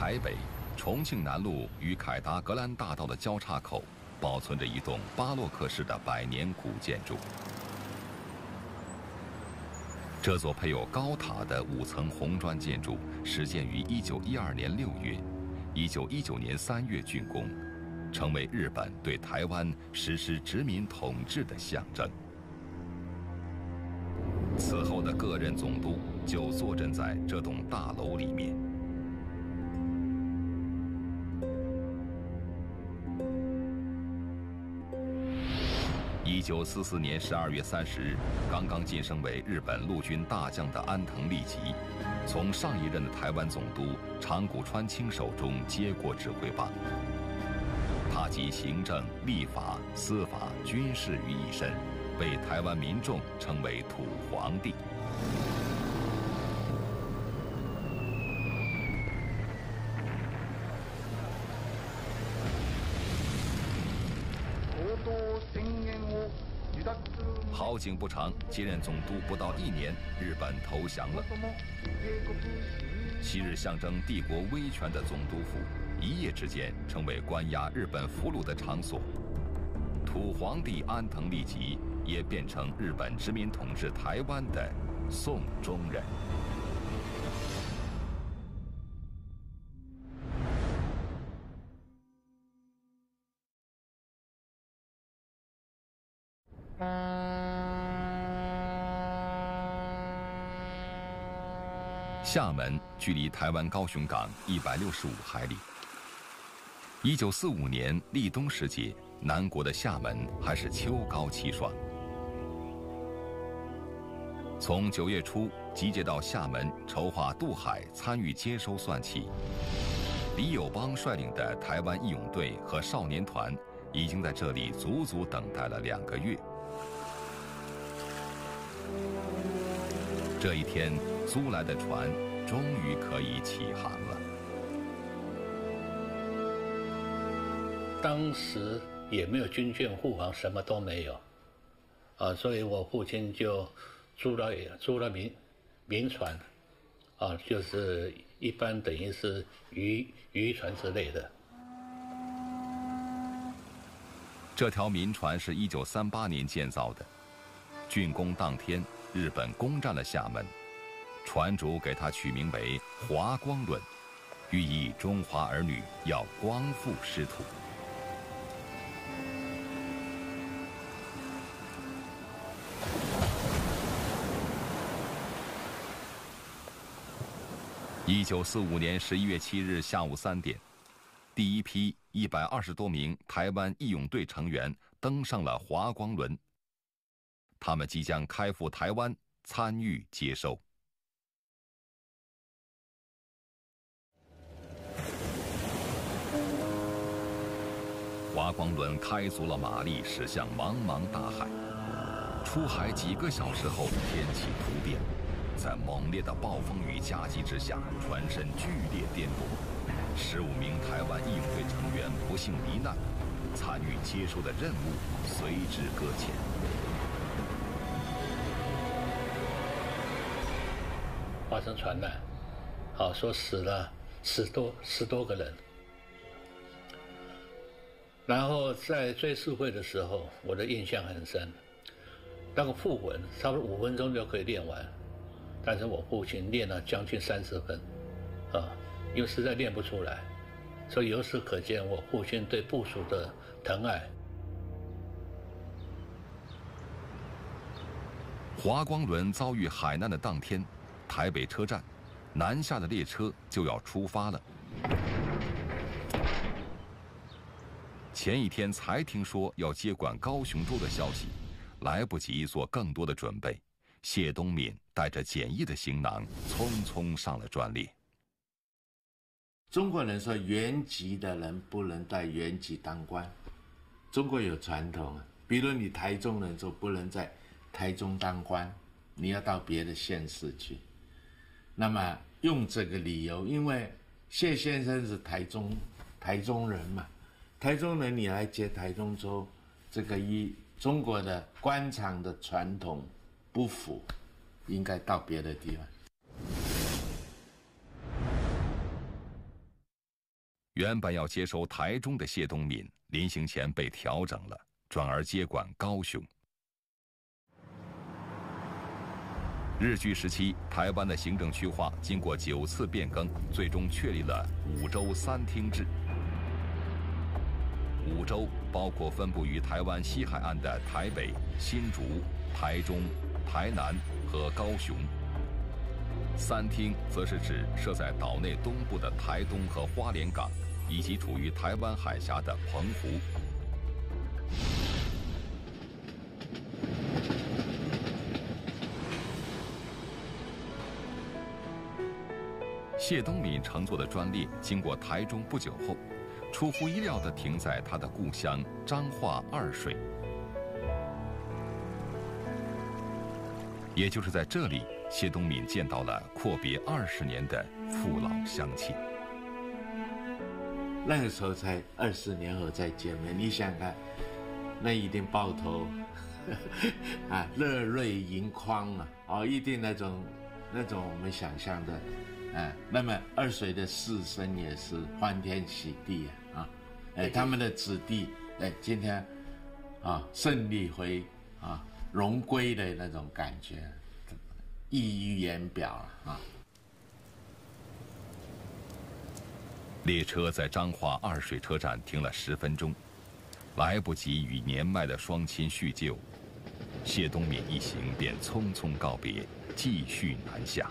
台北重庆南路与凯达格兰大道的交叉口，保存着一栋巴洛克式的百年古建筑。这座配有高塔的5层红砖建筑，始建于1912年6月，1919年3月竣工，成为日本对台湾实施殖民统治的象征。此后的各任总督就坐镇在这栋大楼里面。1944年12月30日，刚刚晋升为日本陆军大将的安藤利吉，从上一任的台湾总督长谷川清手中接过指挥棒。他集行政、立法、司法、军事于一身，被台湾民众称为土皇帝。好景不长，接任总督不到1年，日本投降了。昔日象征帝国威权的总督府，一夜之间成为关押日本俘虏的场所。土皇帝安藤利吉也变成日本殖民统治台湾的送终人。厦门距离台湾高雄港165海里。1945年立冬时节，南国的厦门还是秋高气爽。从9月初集结到厦门筹划渡海参与接收算起，李友邦率领的台湾义勇队和少年团已经在这里足足等待了2个月。这一天，租来的船终于可以起航了。当时也没有军舰护航，什么都没有，所以我父亲就租了民船，就是一般等于是渔船之类的。这条民船是1938年建造的，竣工当天，日本攻占了厦门，船主给它取名为华光轮，寓意中华儿女要光复师土。1945年11月7日下午3点，第一批120多名台湾义勇队成员登上了华光轮，他们即将开赴台湾参与接收。华光轮开足了马力，驶向茫茫大海。出海几个小时后，天气突变，在猛烈的暴风雨夹击之下，船身剧烈颠簸，15名台湾义勇队成员不幸罹难，参与接收的任务随之搁浅。发生船难，说死了十多个人。然后在追思会的时候，我的印象很深，那个副文差不多5分钟就可以练完，但是我父亲练了将近30分，因为实在练不出来，所以由此可见我父亲对部属的疼爱。华光轮遭遇海难的当天，台北车站，南下的列车就要出发了。前一天才听说要接管高雄州的消息，来不及做更多的准备，谢东闵带着简易的行囊，匆匆上了专列。中国人说原籍的人不能在原籍当官，中国有传统，比如你台中人就不能在台中当官，你要到别的县市去。那么用这个理由，因为谢先生是台中人嘛，台中人你来接台中州，这个与中国的官场的传统不符，应该到别的地方。原本要接收台中的谢东闵，临行前被调整了，转而接管高雄。日据时期，台湾的行政区划经过9次变更，最终确立了5州3厅制。5州包括分布于台湾西海岸的台北、新竹、台中、台南和高雄。3厅则是指设在岛内东部的台东和花莲港，以及处于台湾海峡的澎湖。谢东闵乘坐的专列经过台中不久后，出乎意料地停在他的故乡彰化二水。也就是在这里，谢东闵见到了阔别20年的父老乡亲。那个时候才20年后再见面，你想想看，那一定抱头啊，热泪盈眶啊，哦，一定那种我们想象的，那么二水的士绅也是欢天喜地啊，他们的子弟今天啊胜利荣归的那种感觉，溢于言表啊。列车在彰化二水车站停了10分钟，来不及与年迈的双亲叙旧，谢东闵一行便匆匆告别，继续南下。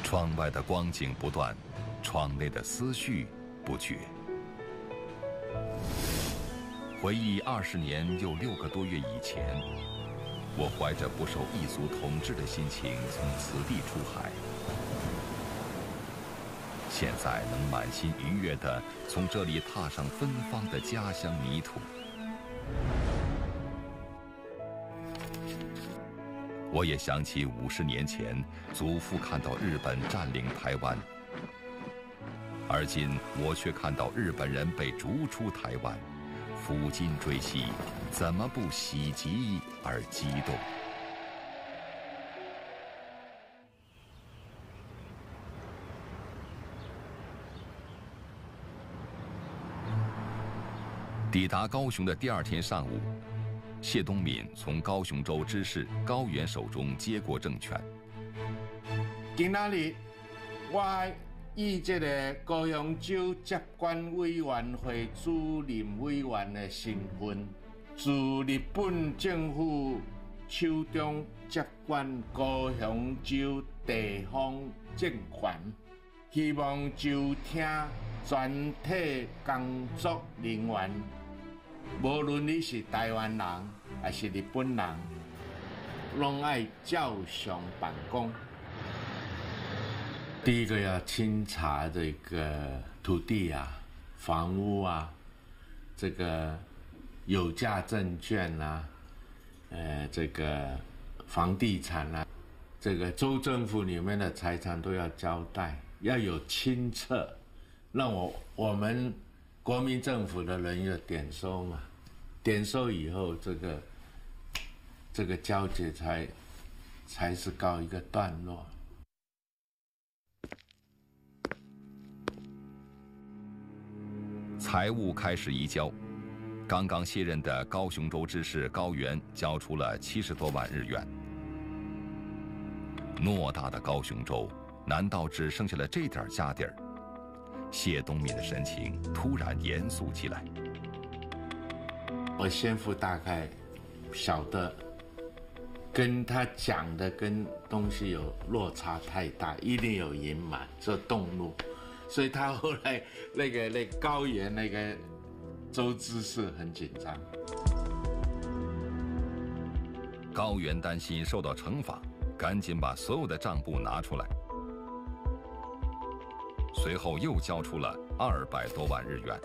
窗外的光景不断，窗内的思绪不绝。回忆20年又6个多月以前，我怀着不受异族统治的心情从此地出海，现在能满心愉悦地从这里踏上芬芳的家乡泥土。我也想起50年前祖父看到日本占领台湾，而今我却看到日本人被逐出台湾，抚今追昔，怎么不喜极而激动？抵达高雄的第2天上午，谢东闵从高雄州知事高原手中接过政权。今仔日，我以这个高雄州接管委员会主任委员的身份，自日本政府手中接管高雄州地方政权，希望就听全体工作人员。无论你是台湾人还是日本人，拢爱照常办公。第一个要清查这个土地啊、房屋啊、这个有价证券啊、这个房地产啊，这个州政府里面的财产都要交代，要有清册，让我们国民政府的人有点收嘛，点收以后，这个交接才是告一个段落。财务开始移交，刚刚卸任的高雄州知事高原交出了70多万日元。偌大的高雄州，难道只剩下了这点家底儿？谢东闵的神情突然严肃起来。我先父大概晓得，跟他讲的跟东西有落差太大，一定有隐瞒，这动怒，所以他后来那个高原那个州知事很紧张。高原担心受到惩罚，赶紧把所有的账簿拿出来。随后又交出了200多万日元。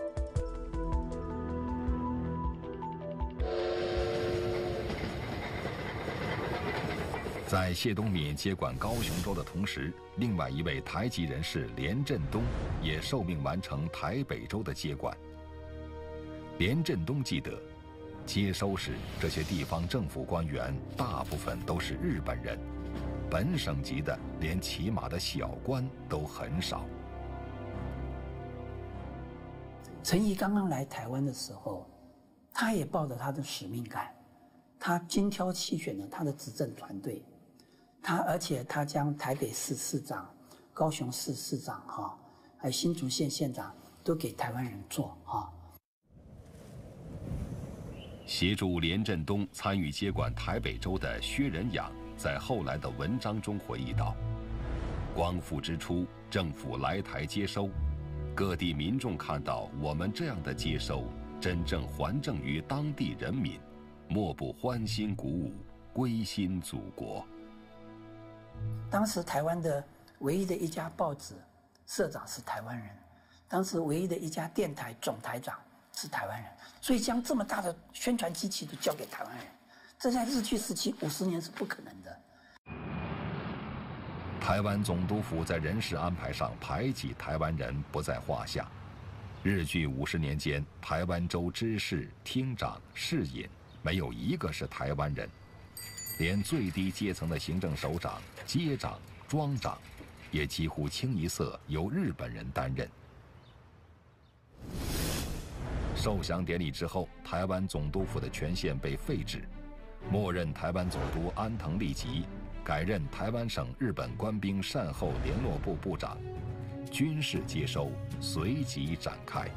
在谢东闵接管高雄州的同时，另外一位台籍人士连振东也受命完成台北州的接管。连振东记得，接收时这些地方政府官员大部分都是日本人，本省级的连起码的小官都很少。陈仪刚刚来台湾的时候，他也抱着他的使命感，他精挑细选了他的执政团队，而且他将台北市市长、高雄市市长还有新竹县县长都给台湾人做协助连振东参与接管台北州的薛仁养，在后来的文章中回忆道：“光复之初，政府来台接收，各地民众看到我们这样的接收，真正还政于当地人民，莫不欢欣鼓舞，归心祖国。”当时台湾的唯一的一家报纸社长是台湾人，当时唯一的一家电台总台长是台湾人，所以将这么大的宣传机器都交给台湾人，这在日据时期50年是不可能的。台湾总督府在人事安排上排挤台湾人不在话下。日据50年间，台湾州知事、厅长、市尹没有一个是台湾人，连最低阶层的行政首长、街长、庄长，也几乎清一色由日本人担任。受降典礼之后，台湾总督府的权限被废止，默认台湾总督安藤利吉改任台湾省日本官兵善后联络部部长，军事接收随即展开。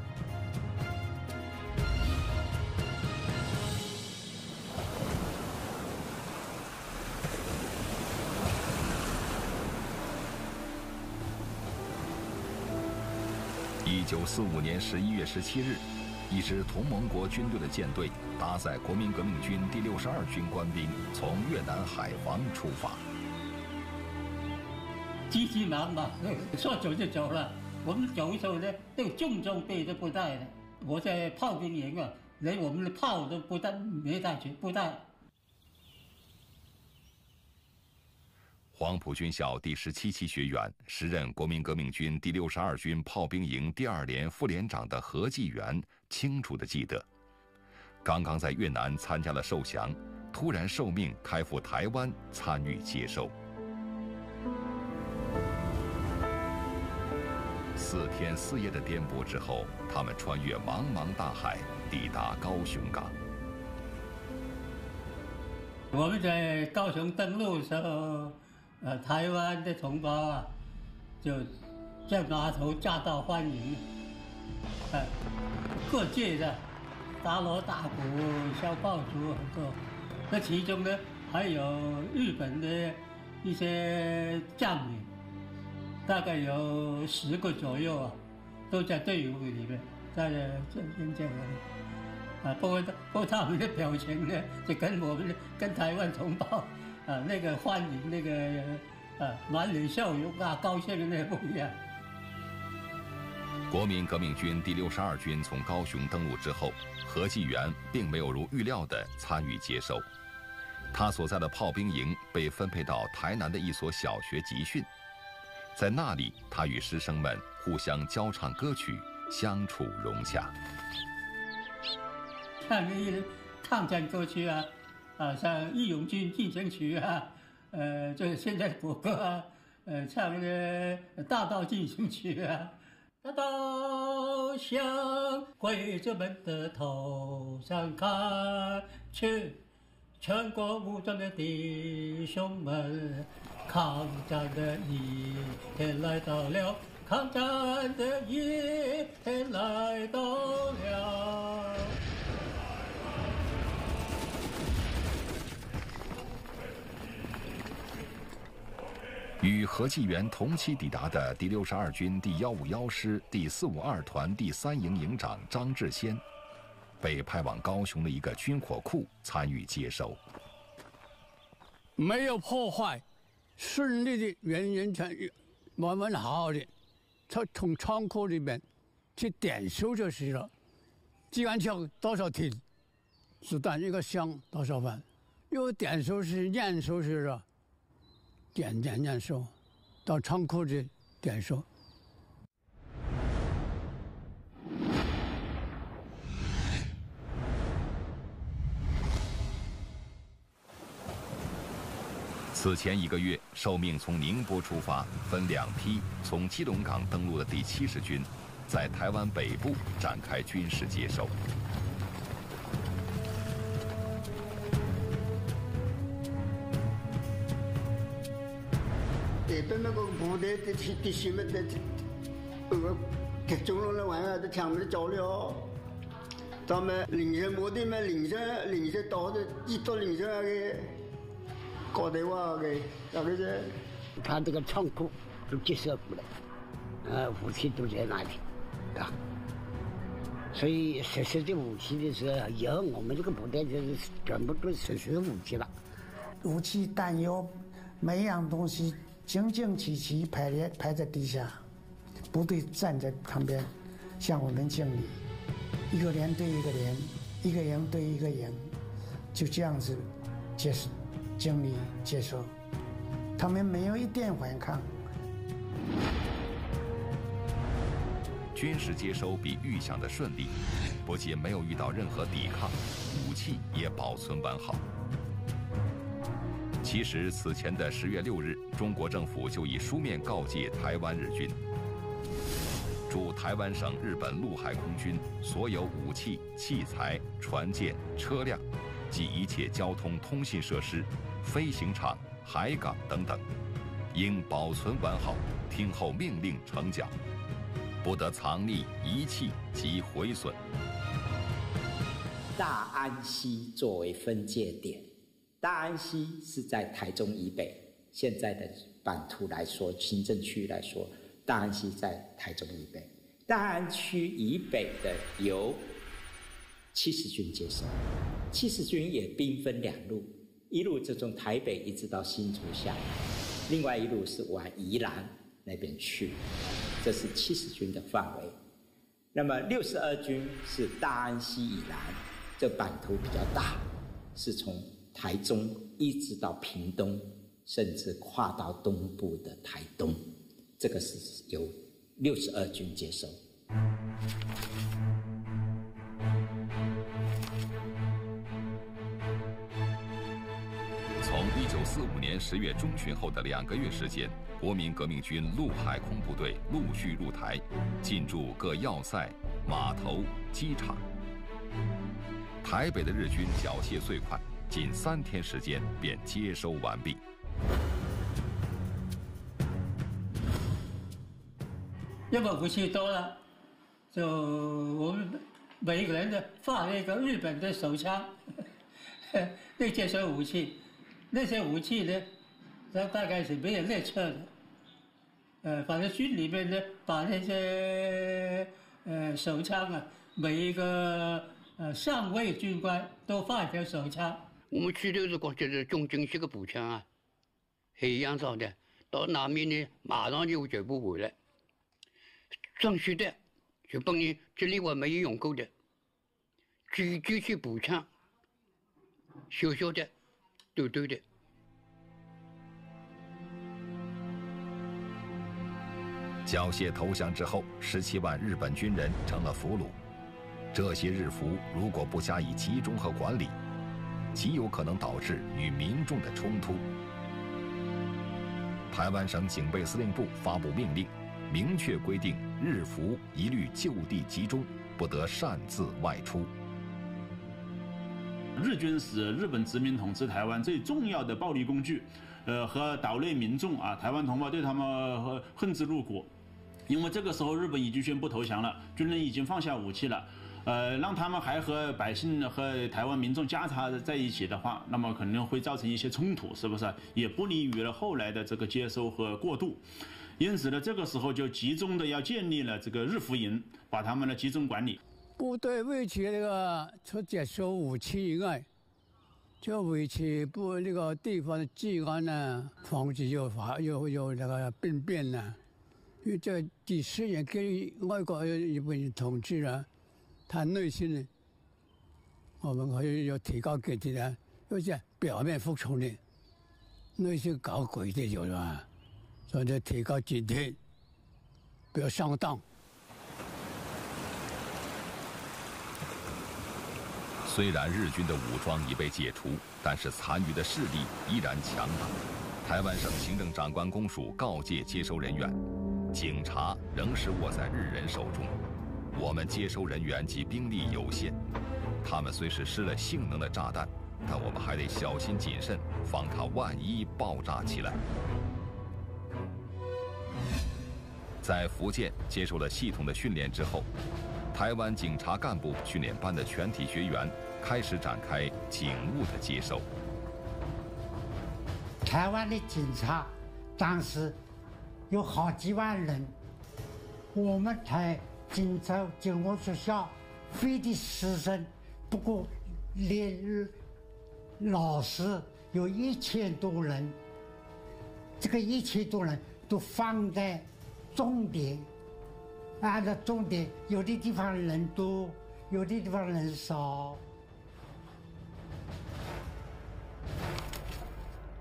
1945年11月17日，一支同盟国军队的舰队搭载国民革命军第62军官兵从越南海防出发。急急忙忙说走就走了。我们走的时候呢，那个重装备都不带的。我在炮兵营啊，连我们的炮都不带，没带去，不带。黄埔军校第17期学员，时任国民革命军第62军炮兵营第2连副连长的何继元清楚地记得，刚刚在越南参加了受降，突然受命开赴台湾参与接收。4天4夜的颠簸之后，他们穿越茫茫大海，抵达高雄港。我们在高雄登陆的时候，台湾的同胞啊，就在码头驾到欢迎，各界的大锣大鼓、小炮竹很多。那其中呢，还有日本的一些将领，大概有10个左右啊，都在队伍里面，在演讲不过他们的表情呢，就跟我们跟台湾同胞那个欢迎那个满脸笑容高兴的那不一样。国民革命军第62军从高雄登陆之后，何继元并没有如预料地参与接收，他所在的炮兵营被分配到台南的一所小学集训，在那里，他与师生们互相交唱歌曲，相处融洽。唱一些抗战歌曲啊，像《义勇军进行曲》啊，就是现在国歌啊，唱的《大道进行曲》啊，大道向会者们的头上看去，全国武装的弟兄们，抗战的一天来到了，抗战的一天来到了。与何继元同期抵达的第62军第151师第452团第3营营长张志先，被派往高雄的一个军火库参与接收。没有破坏，顺利的完全完完好好的，他从仓库里面去点收就是了。机关枪多少挺，子弹一个箱多少万，因为点收是验收是了。验收，到仓库去点收。此前1个月，受命从宁波出发，分2批从基隆港登陆的第70军，在台湾北部展开军事接收。日本那个部队的弟兄们的，给中龙的玩意儿都抢不着了。他们凌晨部队们凌晨到的，一到凌晨那个搞电话给那个是，他这个仓库都接收过来，武器都在那里，啊。所以实施这武器的时候，以后我们这个部队就是全部都实施武器了，武器弹药每样东西整整齐齐排在地下，部队站在旁边向我们敬礼，一个连对一个连，一个营对一个营，就这样子敬礼接受，他们没有一点反抗。军事接收比预想的顺利，不仅没有遇到任何抵抗，武器也保存完好。其实此前的10月6日，中国政府就以书面告诫台湾日军，驻台湾省日本陆海空军所有武器、器材、船舰、车辆及一切交通通信设施、飞行场、海港等等，应保存完好，听候命令呈缴，不得藏匿、遗弃及毁损。大安溪作为分界点，大安溪是在台中以北，现在的版图来说，行政区来说，大安溪在台中以北。大安区以北的由70军接收，70军也兵分2路，一路就从台北一直到新竹下，另外一路是往宜兰那边去，这是70军的范围。那么62军是大安溪以南，这版图比较大，是从台中一直到屏东，甚至跨到东部的台东，这个是由62军接收。从1945年10月中旬后的2个月时间，国民革命军陆海空部队陆续入台，进驻各要塞、码头、机场。台北的日军缴械最快，仅3天时间便接收完毕。要么武器多了，就我们每一个人都发了一个日本的手枪，那接收武器。那些武器呢，它大概是没有列车的，反正军里面呢，把那些手枪啊，每一个上尉军官都发一条手枪。我们去的时候就是中军式的步枪啊，黑洋装的，到那边呢，马上就全部回来。上学的就帮你这里我没有用过的，狙击步枪，小小的。对的。缴械投降之后，17万日本军人成了俘虏。这些日俘如果不加以集中和管理，极有可能导致与民众的冲突。台湾省警备司令部发布命令，明确规定日俘一律就地集中，不得擅自外出。日军是日本殖民统治台湾最重要的暴力工具，和岛内民众啊，台湾同胞对他们恨之入骨。因为这个时候日本已经宣布投降了，军人已经放下武器了，让他们还和百姓和台湾民众夹杂在一起的话，那么可能会造成一些冲突，是不是？也不利于了后来的这个接收和过渡。因此呢，这个时候就集中的要建立了这个日俘营，把他们呢集中管理。部队维持那个除接收武器以外，就维持不那个地方的治安呢，防止有那个兵变呢。因为这几10年跟外国日本人统治了，他内心呢，我们可以有提高警惕的，有些表面服从的，内心搞鬼的有吧，所以提高警惕，不要上当。虽然日军的武装已被解除，但是残余的势力依然强大。台湾省行政长官公署告诫接收人员，警察仍是握在日人手中，我们接收人员及兵力有限，他们虽是施了性能的炸弹，但我们还得小心谨慎，防它万一爆炸起来。在福建接受了系统的训练之后，台湾警察干部训练班的全体学员开始展开警务的接收。台湾的警察当时有好几万人，我们台警务学校非得师生不过连老师有1000多人，这个1000多人都放在重点，按照重点，有的地方人多，有的地方人少。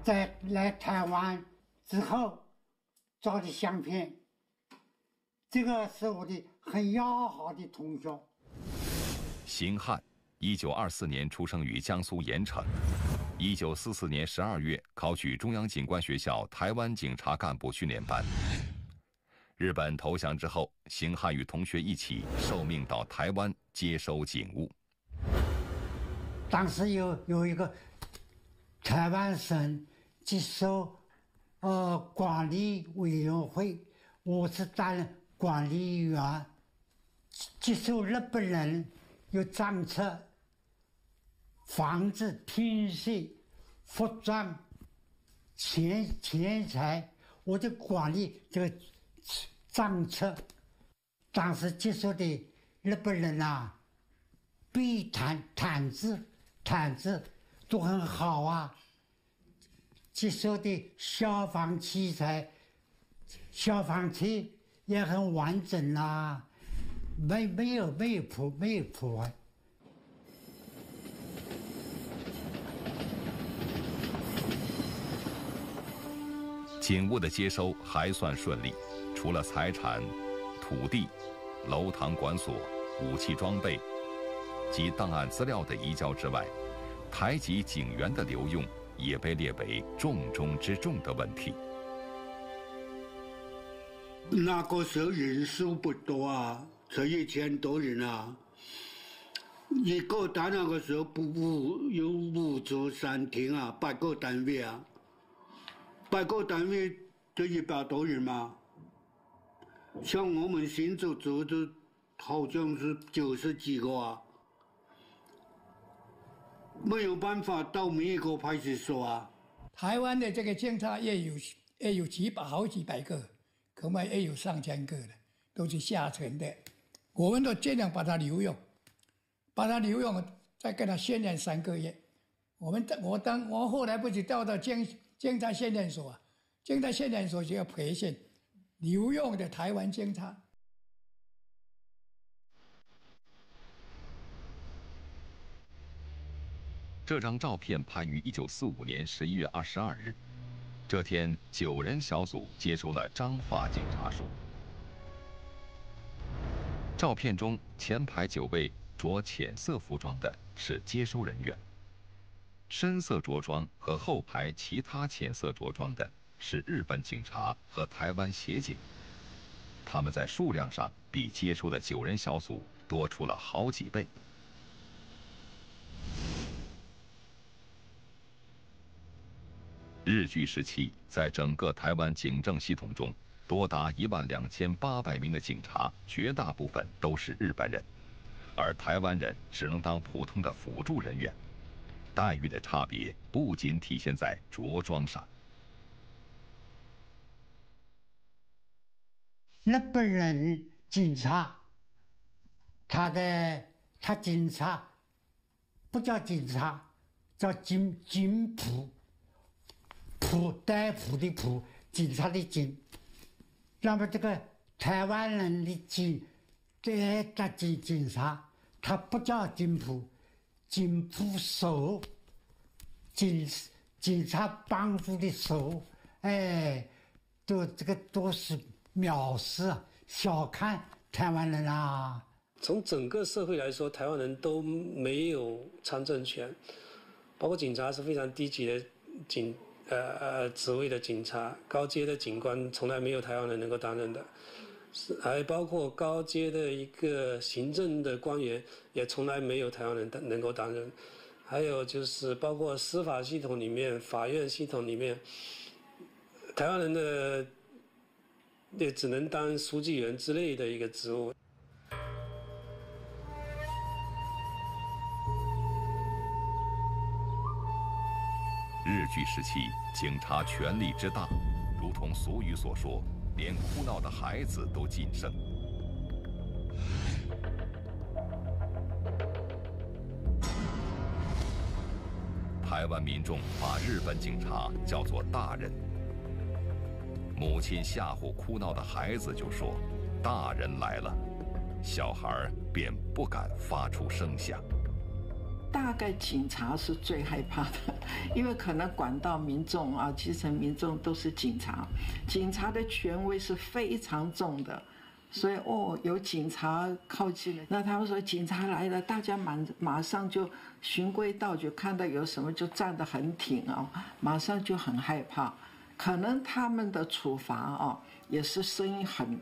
在来台湾之后照的相片，这个是我的很要好的同学。邢汉，1924年出生于江苏盐城，1944年12月考取中央警官学校台湾警察干部训练班。日本投降之后，邢汉与同学一起受命到台湾接收警务。当时有一个台湾省接收管理委员会，我是担任管理员，接收日本人有账册、房子、品系、服装、钱财，我就管理这个账册。当时接收的日本人啊，被毯子都很好啊。接收的消防器材、消防车也很完整啊，没有破坏。警务的接收还算顺利，除了财产、土地、楼堂馆所、武器装备及档案资料的移交之外，台籍警员的留用也被列为重中之重的问题。那个时候人数不多啊，才1000多人啊。一个单那个时候有5座3厅啊，8个单位啊，8个单位就100多人嘛。像我们新竹州的，好像是90几个啊。没有办法到每一个派出所啊。台湾的这个警察也有好几百个，恐怕也有上千个的，都是下层的。我们都尽量把它留用，再跟他训练3个月。我后来不是调到警察训练所啊，警察训练所就要培训留用的台湾警察。这张照片拍于1945年11月22日。这天，9人小组接收了彰化警察署。照片中前排9位着浅色服装的是接收人员，深色着装和后排其他浅色着装的是日本警察和台湾协警。他们在数量上比接收的9人小组多出了好几倍。日据时期，在整个台湾警政系统中，多达12800名的警察，绝大部分都是日本人，而台湾人只能当普通的辅助人员。待遇的差别不仅体现在着装上。日本人警察，他警察不叫警察，叫警捕。逮捕的捕，警察的警。那么这个台湾人的警察，他不叫警捕，警捕手，警察帮助的手，都是藐视啊，小看台湾人啊。从整个社会来说，台湾人都没有参政权，包括警察是非常低级的职位的警察，高阶的警官从来没有台湾人能够担任的，还包括高阶的一个行政的官员，也从来没有台湾人能够担任。还有就是包括司法系统里面、法院系统里面，台湾人的也只能当书记员之类的一个职务。日据时期，警察权力之大，如同俗语所说，连哭闹的孩子都噤声。台湾民众把日本警察叫做大人。母亲吓唬哭闹的孩子就说：“大人来了”，小孩便不敢发出声响。大概警察是最害怕的，因为可能管到民众啊，基层民众都是警察，警察的权威是非常重的，所以有警察靠近了，那他们说警察来了，大家马上就循规蹈矩，看到有什么就站得很挺啊，马上就很害怕。可能他们的处罚啊，也是声音很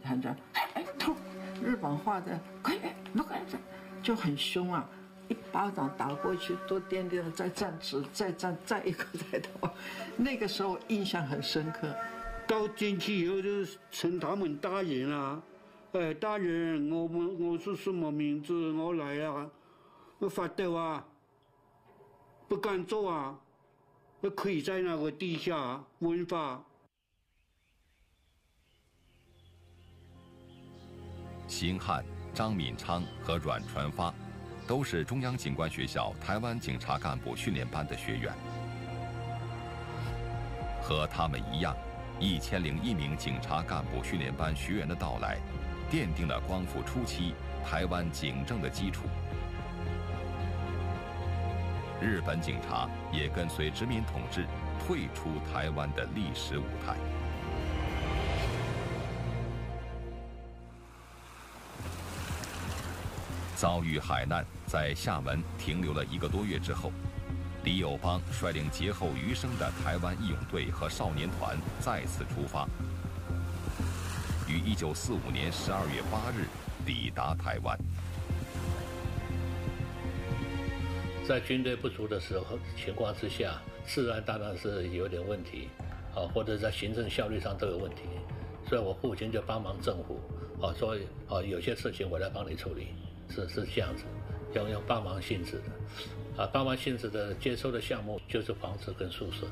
痛，日本话的快就很凶啊。一巴掌打过去，多颠颠的，再站直，再站，再一个抬头。那个时候印象很深刻。到进去以后就称他们大人啊，大人，我是什么名字？我来啊，我发抖啊，不敢走啊，我跪在那个地下问法。辛汉、张敏昌和阮传发都是中央警官学校台湾警察干部训练班的学员。和他们一样，1001名警察干部训练班学员的到来，奠定了光复初期台湾警政的基础。日本警察也跟随殖民统治退出台湾的历史舞台。遭遇海难，在厦门停留了1个多月之后，李友邦率领劫后余生的台湾义勇队和少年团再次出发，于1945年12月8日抵达台湾。在军队不足的情况之下，治安当然是有点问题，或者在行政效率上都有问题，所以我父亲就帮忙政府，所以有些事情我来帮你处理。是这样子，用帮忙性质的，帮忙性质的接收的项目就是房子跟宿舍，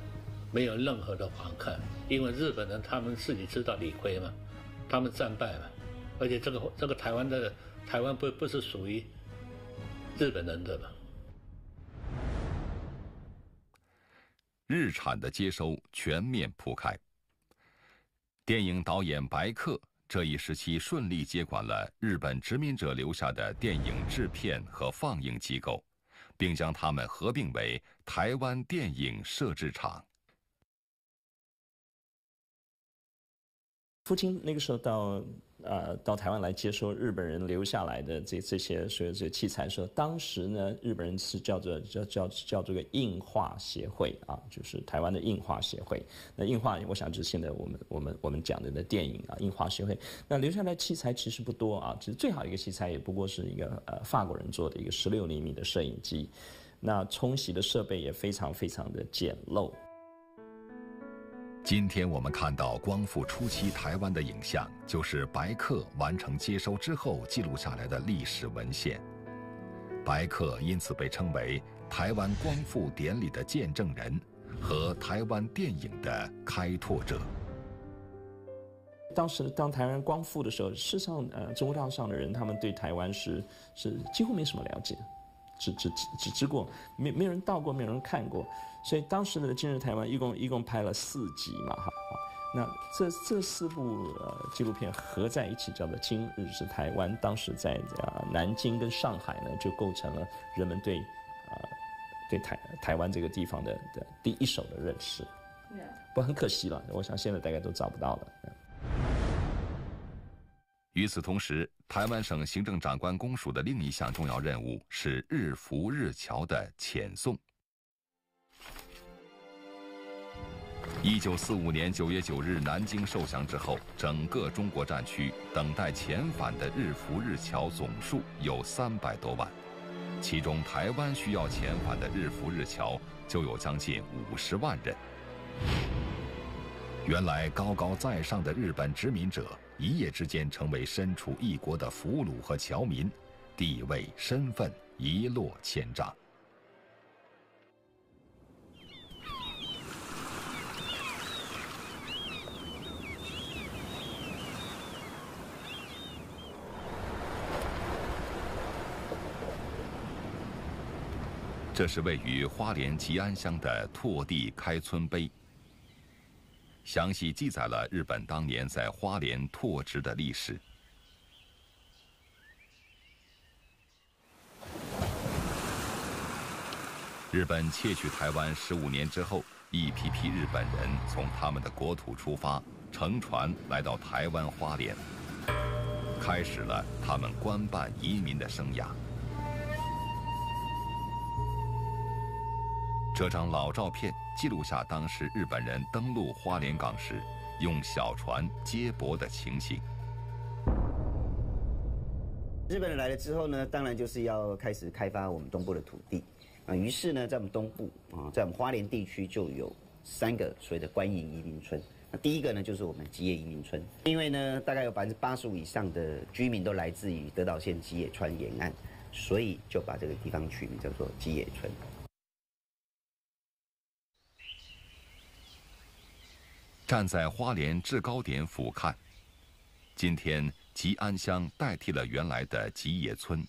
没有任何的反抗，因为日本人他们自己知道理亏嘛，他们战败嘛，而且这个台湾不是属于日本人的嘛。日产的接收全面铺开，电影导演白克这一时期顺利接管了日本殖民者留下的电影制片和放映机构，并将它们合并为台湾电影摄制厂。父亲那个时候到台湾来接收日本人留下来的这些所有这些器材的时候，当时呢日本人是叫做个映画协会啊，就是台湾的映画协会。那映画我想就是现在我们讲的电影啊，映画协会。那留下来器材其实不多啊，其实最好一个器材也不过是一个法国人做的一个16厘米的摄影机，那冲洗的设备也非常非常的简陋。今天我们看到光复初期台湾的影像，就是白克完成接收之后记录下来的历史文献。白克因此被称为台湾光复典礼的见证人和台湾电影的开拓者。当台湾光复的时候，事实上中国大陆上的人他们对台湾是几乎没什么了解，只知过，没有人到过，没有人看过。所以当时的《今日台湾》一共拍了4集嘛，哈，那这4部纪录片合在一起叫做《今日是台湾》，当时在南京跟上海呢，就构成了人们对台湾这个地方的第一手的认识。不过很可惜了，我想现在大概都找不到了。与此同时，台湾省行政长官公署的另一项重要任务是日浮日侨的遣送。1945年9月9日南京受降之后，整个中国战区等待遣返的日俘日侨总数有300多万，其中台湾需要遣返的日俘日侨就有将近50万人。原来高高在上的日本殖民者一夜之间成为身处异国的俘虏和侨民，地位身份一落千丈。这是位于花莲吉安乡的拓地开村碑，详细记载了日本当年在花莲拓殖的历史。日本窃取台湾15年之后，一批批日本人从他们的国土出发，乘船来到台湾花莲，开始了他们官办移民的生涯。这张老照片记录下当时日本人登陆花莲港时用小船接驳的情形。日本人来了之后呢，当然就是要开始开发我们东部的土地啊。于是呢，在我们东部啊，在我们花莲地区就有3个所谓的官营移民村。那第一个呢，就是我们吉野移民村，因为呢，大概有85%以上的居民都来自于德岛县吉野川沿岸，所以就把这个地方取名叫做吉野村。站在花莲制高点俯瞰，今天吉安乡代替了原来的吉野村，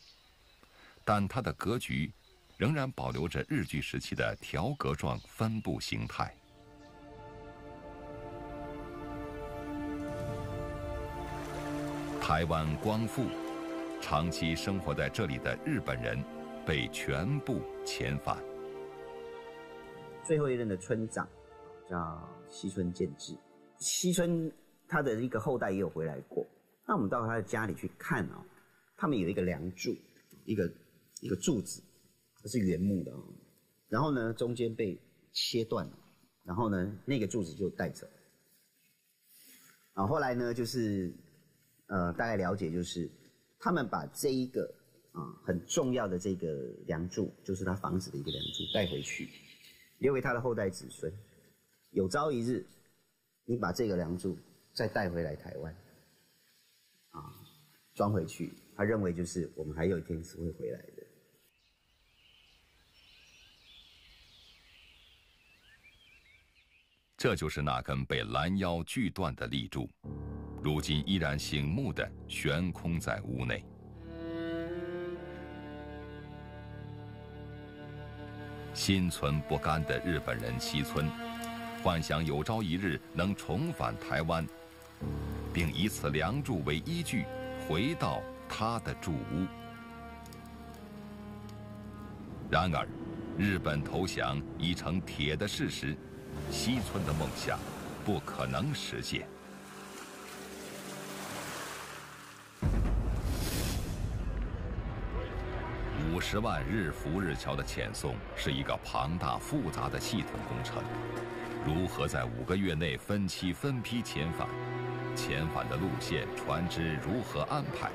但它的格局仍然保留着日据时期的条格状分布形态。台湾光复，长期生活在这里的日本人被全部遣返。最后一任的村长叫西村健治，西村他的一个后代也有回来过。那我们到他的家里去看啊，他们有一个梁柱，一个柱子，这是原木的啊。然后呢，中间被切断了，然后呢，那个柱子就带走。后来呢，就是大概了解就是他们把这一个很重要的这个梁柱，就是他房子的一个梁柱带回去，留给他的后代子孙。有朝一日，你把这个梁柱再带回来台湾，装回去，他认为就是我们还有一天是会回来的。这就是那根被拦腰锯断的立柱，如今依然醒目地悬空在屋内。心存不甘的日本人西村，幻想有朝一日能重返台湾，并以此梁柱为依据，回到他的住屋。然而，日本投降已成铁的事实，西村的梦想不可能实现。50万日俘日侨的遣送是一个庞大复杂的系统工程，如何在5个月内分期分批遣返？遣返的路线、船只如何安排？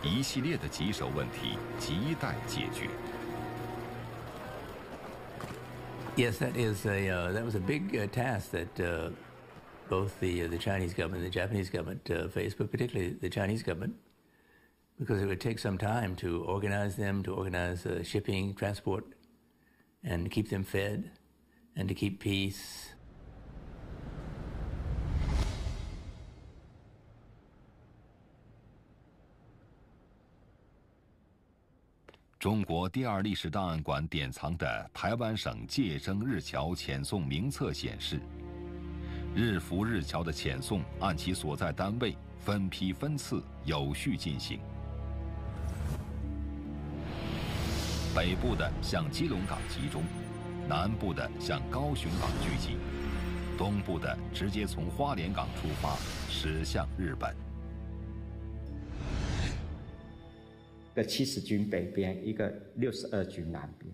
一系列的棘手问题亟待解决。Yes, that was a big task that both the Chinese government and the Japanese government faced, but particularly the Chinese government, because it would take some time to organize them, to organize shipping, transport, and keep them fed, and to keep peace. 中国第2历史档案馆典藏的台湾省借征日侨遣送名册显示，日俘日侨的遣送按其所在单位分批分次有序进行。北部的向基隆港集中，南部的向高雄港聚集，东部的直接从花莲港出发驶向日本。一个70军北边，一个62军南边，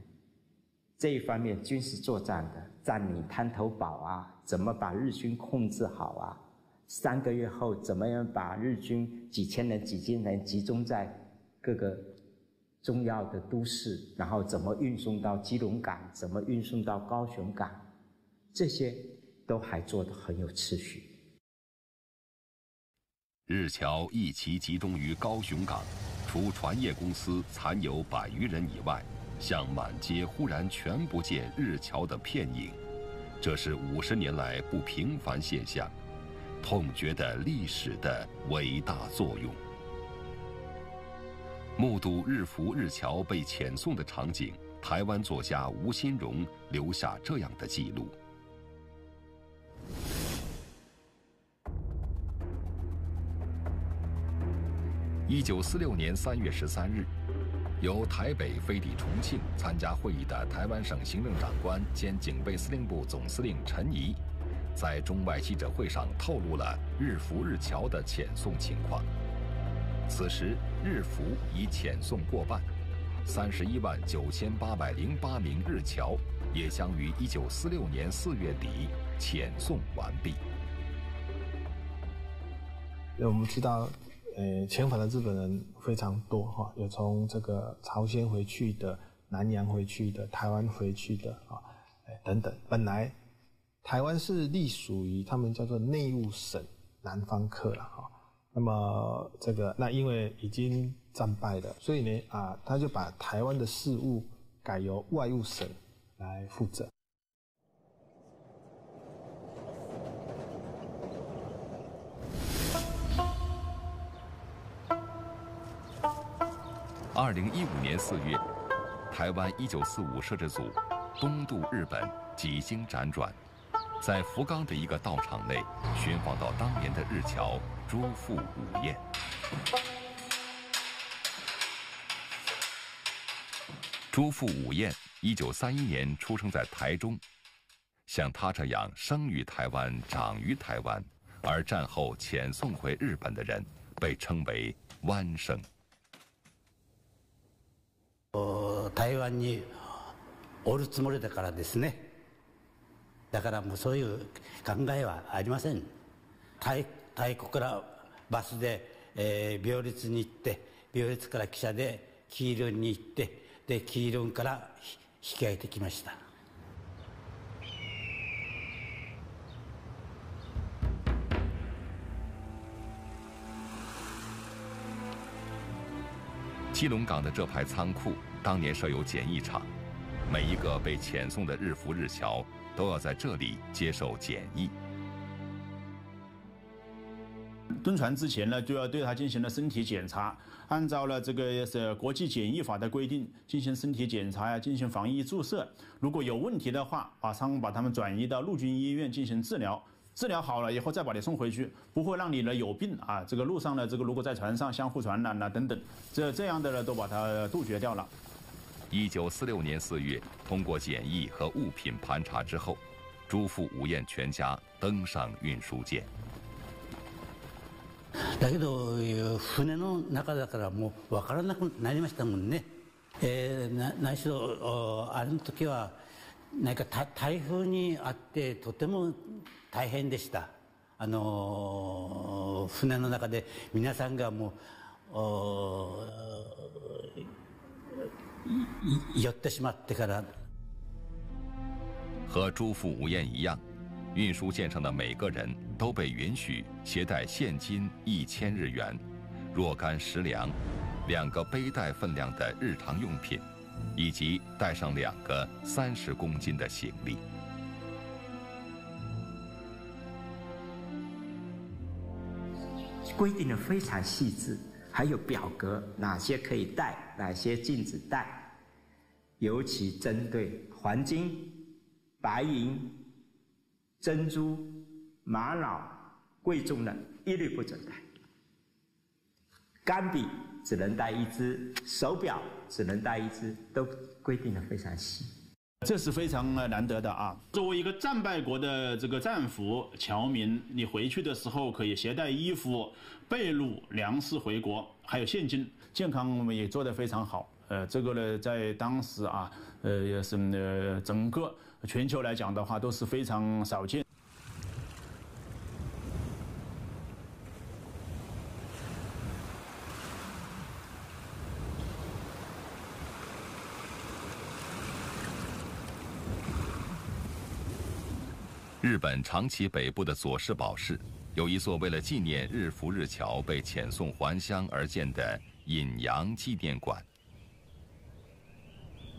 这一方面军事作战的占领滩头堡啊，怎么把日军控制好啊？3个月后，怎么样把日军几千人集中在各个重要的都市，然后怎么运送到基隆港，怎么运送到高雄港，这些都还做得很有次序。日侨一齐集中于高雄港，除船业公司残有100余人以外，向满街忽然全不见日侨的片影，这是50年来不平凡现象，痛觉的历史的伟大作用。目睹日俘日侨被遣送的场景，台湾作家吴新荣留下这样的记录：1946年3月13日，由台北飞抵重庆参加会议的台湾省行政长官兼警备司令部总司令陈仪，在中外记者会上透露了日俘日侨的遣送情况。此时，日俘已遣送过半，319808名日侨也将于1946年4月底遣送完毕。我们知道，遣返的日本人非常多哈，有从这个朝鲜回去的、南洋回去的、台湾回去的啊，等等。本来台湾是隶属于他们叫做内务省南方客了哈。那么那因为已经战败了，所以呢他就把台湾的事务改由外务省来负责。2015年4月，台湾1945摄制组东渡日本，几经辗转，在福冈的一个道场内寻访到当年的日侨朱富武彦。朱富武彦1931年出生在台中，像他这样生于台湾、长于台湾，而战后遣送回日本的人，被称为湾生。台湾におるつもりだからですね。だからもうそういう考えはありません。太鼓からバスで、病列に行って、病列から汽車でキールンに行って、でキールンから引き上げてきました。基隆港的这排仓库当年设有检疫场，每一个被遣送的日俘日侨都要在这里接受检疫。登船之前呢，就要对他进行了身体检查，按照了这个是国际检疫法的规定，进行身体检查呀，进行防疫注射。如果有问题的话，马上把他们转移到陆军医院进行治疗。治疗好了以后再把你送回去，不会让你呢有病啊。这个路上呢，这个如果在船上相互传染啊等等，这样的呢都把它杜绝掉了。1946年4月，通过检疫和物品盘查之后，朱富武彦全家登上运输舰。だけど船の中だからもう分からなくなりましたもんね。何しろあの時はなんか台風にあってとても大変でした。船の中で皆さんがもう酔ってしまってから。和朱富武彦一样，运输舰上的每个人都被允许携带现金1000日元、若干食粮、2个背带分量的日常用品，以及带上2个30公斤的行李。规定的非常细致，还有表格，哪些可以带，哪些禁止带，尤其针对黄金、白银、珍珠、玛瑙贵重的一律不准带。钢笔只能带1支，手表只能带1支，都规定的非常细。这是非常难得的啊！作为一个战败国的这个战俘侨民，你回去的时候可以携带衣服、被褥、粮食回国，还有现金。健康也做得非常好。这个呢，在当时啊，也是整个全球来讲的话，都是非常少见。日本长崎北部的佐世保市，有一座为了纪念日浮日侨被遣送还乡而建的隐阳纪念馆。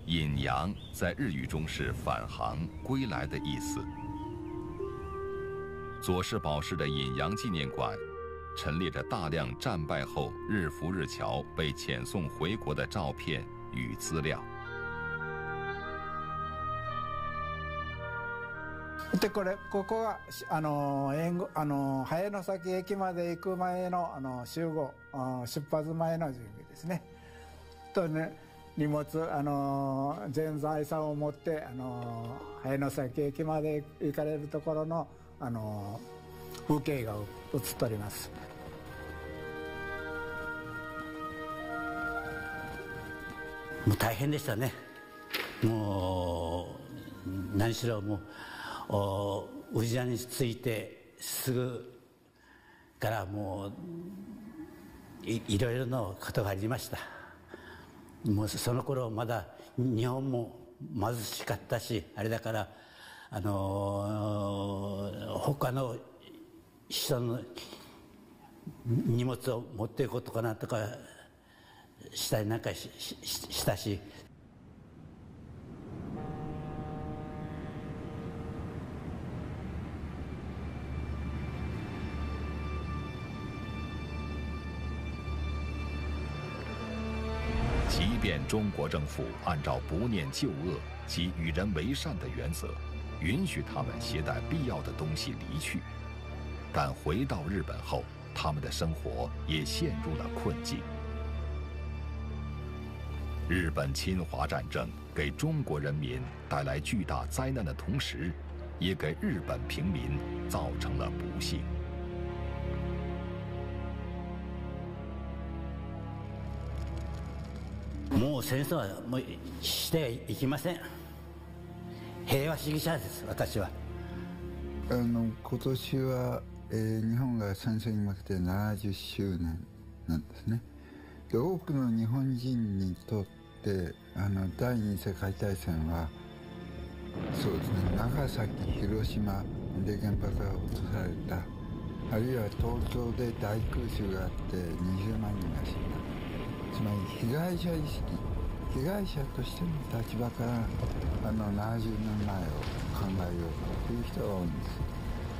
隐阳在日语中是返航、归来的意思。佐世保市的隐阳纪念馆陈列着大量战败后日浮日侨被遣送回国的照片与资料。でここが早野崎駅まで行く前の集合出発前の準備ですね。とね荷物全財産を持って早野崎駅まで行かれるところの風景が映っております。もう大変でしたね。もう何しろもう。宇治谷に着いてすぐからもういろいろなことがありました。もうその頃まだ日本も貧しかったしあれだから他の人の荷物を持っていこうとかなんとかしたりなんかしたし。即便中国政府按照不念旧恶及与人为善的原则，允许他们携带必要的东西离去，但回到日本后，他们的生活也陷入了困境。日本侵华战争给中国人民带来巨大灾难的同时，也给日本平民造成了不幸。もう戦争はもうしていきません。平和主義者です、私は。今年は、日本が戦争に負けて70周年なんですね。で多くの日本人にとって第二次世界大戦はそうですね、長崎、広島で原爆が落とされた、あるいは東京で大空襲があって20万人が死んだ。つまり被害者意識、被害者としての立場から70年前を考えようという人が多いんです。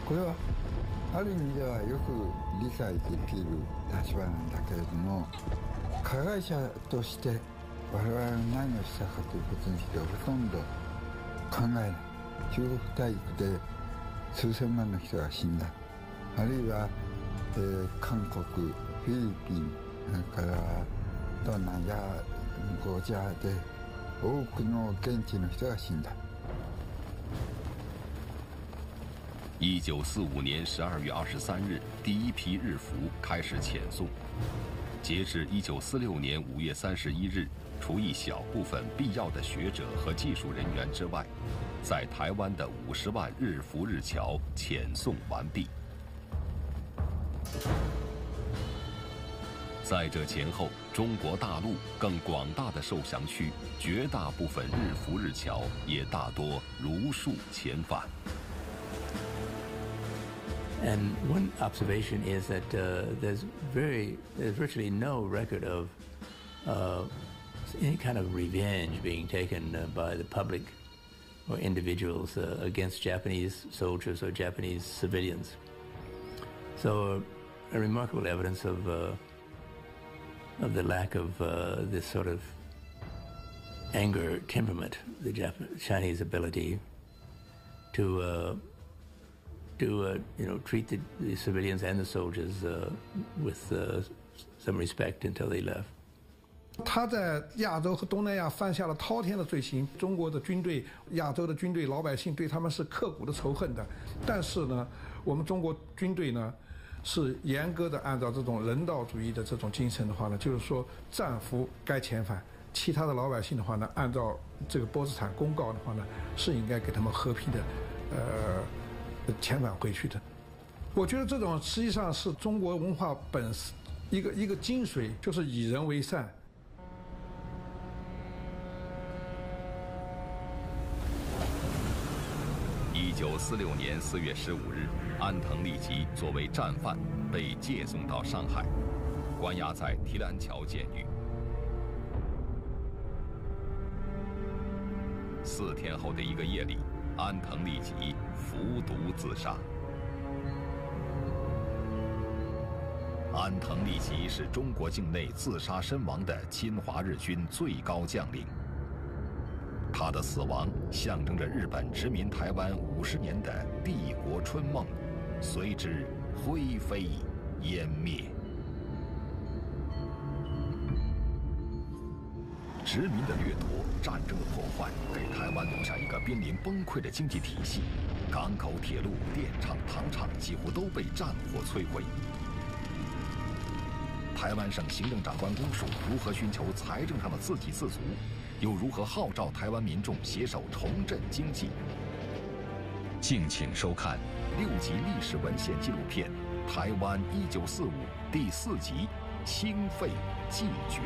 これはある意味ではよく理解できる立場なんだけれども、加害者として我々が何をしたかということについてほとんど考えない。中国大陸で数千万の人が死んだ、あるいは、韓国、フィリピン、それから東南やゴジャで多くの現地の人が死んだ。1945年12月23日，第一批日俘开始遣送。截至1946年5月31日，除一小部分必要的学者和技术人员之外，在台湾的50万日俘日侨遣送完毕。在这前后，中国大陆更广大的受降区，绝大部分日俘日侨也大多如数遣返。And one observation is that there's virtually no record of any kind of revenge being taken by the public or individuals against Japanese soldiers or Japanese civilians. So a remarkable evidence of the lack of this sort of anger temperament, the Chinese ability to treat the civilians and the soldiers with some respect until they left. 他在亚洲和东南亚犯下了滔天的罪行，中国的军队、亚洲的军队、老百姓对他们是刻骨的仇恨的。但是呢，我们中国军队呢，是严格的按照这种人道主义的这种精神的话呢，就是说战俘该遣返，其他的老百姓的话呢，按照这个波茨坦公告的话呢，是应该给他们和平的遣返回去的。我觉得这种实际上是中国文化本一个精髓，就是以人为善。1946年4月15日，安藤利吉作为战犯被借送到上海，关押在提篮桥监狱。4天后的一个夜里，安藤利吉服毒自杀。安藤利吉是中国境内自杀身亡的侵华日军最高将领。他的死亡象征着日本殖民台湾50年的帝国春梦，随之灰飞烟灭。殖民的掠夺、战争的破坏，给台湾留下一个濒临崩溃的经济体系，港口、铁路、电厂、糖厂几乎都被战火摧毁。台湾省行政长官公署如何寻求财政上的自给自足？又如何号召台湾民众携手重振经济？敬请收看6集历史文献纪录片《台湾1945》第4集《清废继绝》。